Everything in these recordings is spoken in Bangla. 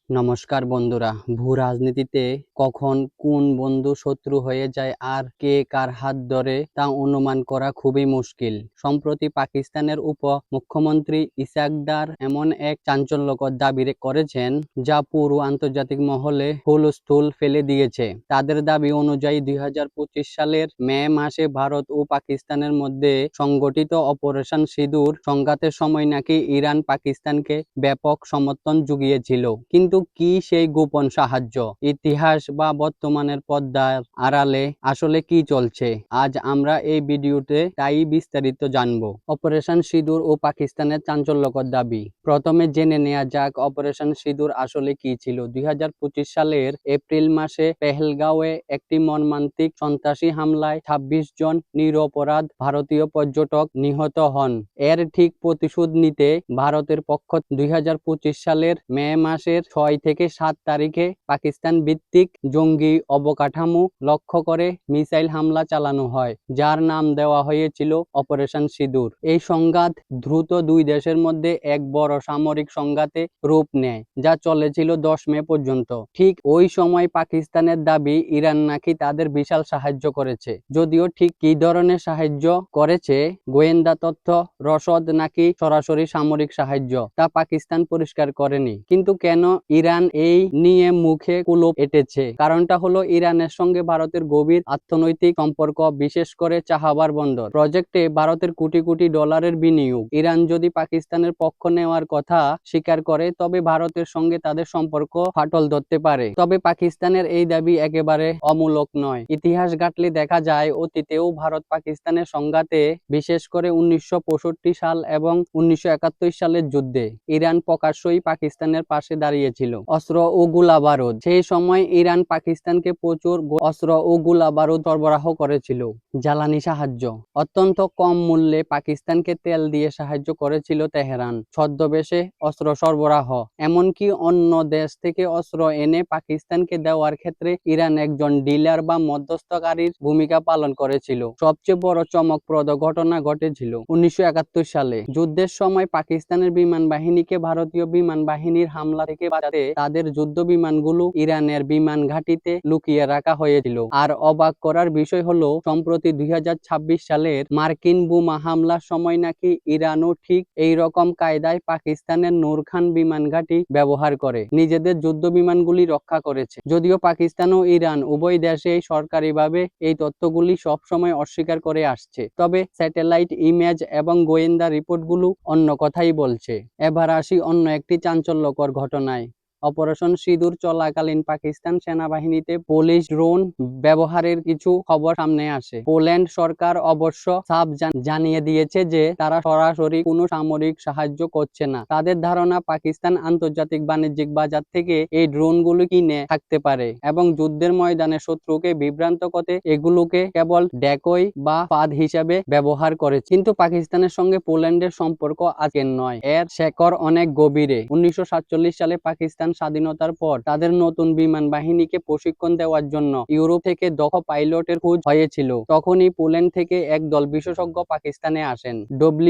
নমস্কার বন্ধুরা। ভূ রাজনীতিতে কখন কোন বন্ধু শত্রু হয়ে যায় আর কে কার হাত ধরে তা অনুমান করা খুবই মুশকিল। সম্প্রতি পাকিস্তানের উপ মুখ্যমন্ত্রী ইসাক ডার এমন এক চাঞ্চল্যকর দাবি করেছেন যা পুরো আন্তর্জাতিক মহলে হুলস্থুল ফেলে দিয়েছে। তাদের দাবি অনুযায়ী 2025 সালের মে মাসে ভারত ও পাকিস্তানের মধ্যে সংগঠিত অপারেশন সিঁদুর সংঘাতের সময় নাকি ইরান পাকিস্তানকে ব্যাপক সমর্থন জুগিয়েছিল। কিন্তু কি সেই গোপন সাহায্য, ইতিহাস বা বর্তমানের পর্দার আড়ালে আসলে কি চলছে, আজ আমরা এই ভিডিওতে তাই বিস্তারিত জানবো। অপারেশন সিঁদুর ও পাকিস্তানের চাঞ্চল্যকর দাবি। প্রথমে জেনে নেওয়া যাক অপারেশন সিঁদুর আসলে কি ছিল। 2025 সালের এপ্রিল মাসে পেহেলগাঁওয়ে একটি মর্মান্তিক সন্ত্রাসী হামলায় 26 জন নিরপরাধ ভারতীয় পর্যটক নিহত হন। এর ঠিক প্রতিশোধ নিতে ভারতের পক্ষ 2025 সালের মে মাসের 6 থেকে 7 তারিখে পাকিস্তান ভিত্তিক জঙ্গি অবকাঠামো লক্ষ্য করে মিসাইল হামলা চালানো হয়, যার নাম দেওয়া হয়েছিল অপারেশন সিঁদুর। এই সংঘাত দ্রুত দুই দেশের মধ্যে এক বড় সামরিক সংঘাতে রূপ নেয়, যা চলেছিল 10 মে পর্যন্ত। ঠিক ওই সময় পাকিস্তানের দাবি ইরান নাকি তাদের বিশাল সাহায্য করেছে। যদিও ঠিক কি ধরনের সাহায্য করেছে, গোয়েন্দা তথ্য, রসদ নাকি সরাসরি সামরিক সাহায্য, তা পাকিস্তান পরিষ্কার করেনি। কিন্তু কেন ইরান এই নিয়ে মুখে কুলুপ এঁটেছে? কারণটা হলো ইরানের সঙ্গে ভারতের গভীর অর্থনৈতিক সম্পর্ক, বিশেষ করে চাহাবার বন্দর প্রজেক্টে ভারতের কোটি কোটি ডলারের বিনিয়োগ। ইরান যদি পাকিস্তানের পক্ষ নেওয়ার কথা স্বীকার করে, তবে ভারতের সঙ্গে তাদের সম্পর্ক ফাটল ধরতে পারে। তবে পাকিস্তানের এই দাবি একেবারে অমূলক নয়। ইতিহাস ঘাটলে দেখা যায় অতীতেও ভারত পাকিস্তানের সংঘাতে, বিশেষ করে 1965 সাল এবং 1971 সালের যুদ্ধে ইরান প্রকাশ্যই পাকিস্তানের পাশে দাঁড়িয়েছিল অস্ত্র ও গোলাবারুদ। সেই সময় ইরান পাকিস্তানকে প্রচুর অস্ত্র ও গোলাবারুদ সরবরাহ করেছিল। জ্বালানি সাহায্য, অত্যন্ত কম মূল্যে পাকিস্তানকে তেল দিয়ে সাহায্য করেছিল তেহরান। ছদ্মবেশে অস্ত্র সরবরাহ, এমনকি অন্য দেশ থেকে অস্ত্র এনে পাকিস্তানকে দেওয়ার ক্ষেত্রে ইরান একজন ডিলার বা মধ্যস্থকারীর ভূমিকা পালন করেছিল। সবচেয়ে বড় চমকপ্রদ ঘটনা ঘটেছিল 1971 সালে। যুদ্ধের সময় পাকিস্তানের বিমান বাহিনীকে ভারতীয় বিমান বাহিনীর হামলা থেকে বাঁচাতে তাদের যুদ্ধ বিমানগুলো ইরানের বিমান ঘাঁটিতে লুকিয়ে রাখা হয়েছিল। আর অবাক করার বিষয় হলো, সম্প্রতি 2026 সালের মার্কিন বোমা হামলার সময় নাকি ইরানও ঠিক এই রকম কায়দায় পাকিস্তানের নূর খান বিমান ঘাঁটি ব্যবহার করে নিজেদের যুদ্ধ বিমানগুলি রক্ষা করেছে। যদিও পাকিস্তান ও ইরান উভয় দেশেই সরকারিভাবে এই তথ্যগুলি সবসময় অস্বীকার করে আসছে, তবে স্যাটেলাইট ইমেজ এবং গোয়েন্দা রিপোর্টগুলো অন্য কথাই বলছে। এবার আসি অন্য একটি চাঞ্চল্যকর ঘটনায়। অপারেশন সিঁদুর চলাকালীন পাকিস্তান সেনাবাহিনীতে পুলিশ ড্রোন ব্যবহারের কিছু খবর সামনে আসে। পোল্যান্ড সরকার অবশ্য সাফ জানিয়ে দিয়েছে যে তারা সরাসরি কোনো সামরিক সাহায্য করছে না। তাদের ধারণা পাকিস্তান আন্তর্জাতিক বাণিজ্যিক বাজার থেকে এই ড্রোনগুলো কিনে থাকতে পারে এবং যুদ্ধের ময়দানে শত্রুকে বিভ্রান্ত করতে এগুলোকে কেবল ডেকই বা ফাঁদ হিসেবে ব্যবহার করে। কিন্তু পাকিস্তানের সঙ্গে পোল্যান্ডের সম্পর্ক আজকের নয়, এর শেকড় অনেক গভীরে। 1947 সালে পাকিস্তান স্বাধীনতার পর তাদের নতুন বিমান বাহিনীকে প্রশিক্ষণ দেওয়ার জন্য ইউরোপ থেকে দক্ষ পাইলটের খোঁজ হয়েছিল। তখনই পোল্যান্ড থেকে একদল বিশেষজ্ঞ পাকিস্তানে আসেন,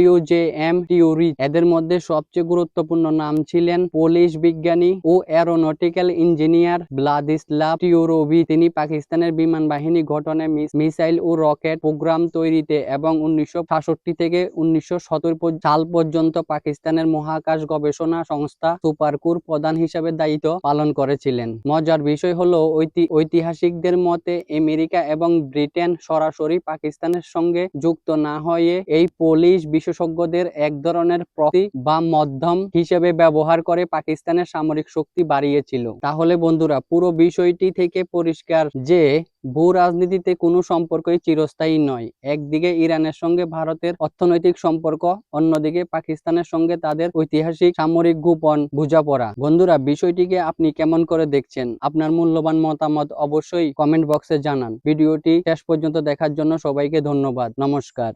WJM টিউরি। এদের মধ্যে সবচেয়ে গুরুত্বপূর্ণ নাম ছিলেন পোলিশ বিজ্ঞানী ও এরোনটিক্যাল ইঞ্জিনিয়ার ভ্লাদিস্লাভ টিউরোভিচ। তিনি পাকিস্তানের বিমান বাহিনী গঠনে, মিসাইল ও রকেট প্রোগ্রাম তৈরিতে এবং 1966 থেকে 1970 সাল পর্যন্ত পাকিস্তানের মহাকাশ গবেষণা সংস্থা সুপারকুর প্রধান হিসেবে দায়িত্ব পালন করেছিলেন। মজার বিষয় হলো, ঐতিহাসিকদের মতে আমেরিকা এবং ব্রিটেন সরাসরি পাকিস্তানের সঙ্গে যুক্ত না হয়ে এই পোলিশ বিশেষজ্ঞদের এক ধরনের প্রতি বা মাধ্যম হিসেবে ব্যবহার করে পাকিস্তানের সামরিক শক্তি বাড়িয়েছিল। তাহলে বন্ধুরা, পুরো বিষয়টি থেকে পরিষ্কার যে ভূ রাজনীতিতে কোনো সম্পর্কই চিরস্থায়ী নয়। একদিকে ইরানের সঙ্গে ভারতের অর্থনৈতিক সম্পর্ক, অন্যদিকে পাকিস্তানের সঙ্গে তাদের ঐতিহাসিক সামরিক গোপন বোঝাপড়া। বন্ধুরা, বিষয়টিকে আপনি কেমন করে দেখছেন? আপনার মূল্যবান মতামত অবশ্যই কমেন্ট বক্সে জানান। ভিডিওটি শেষ পর্যন্ত দেখার জন্য সবাইকে ধন্যবাদ। নমস্কার।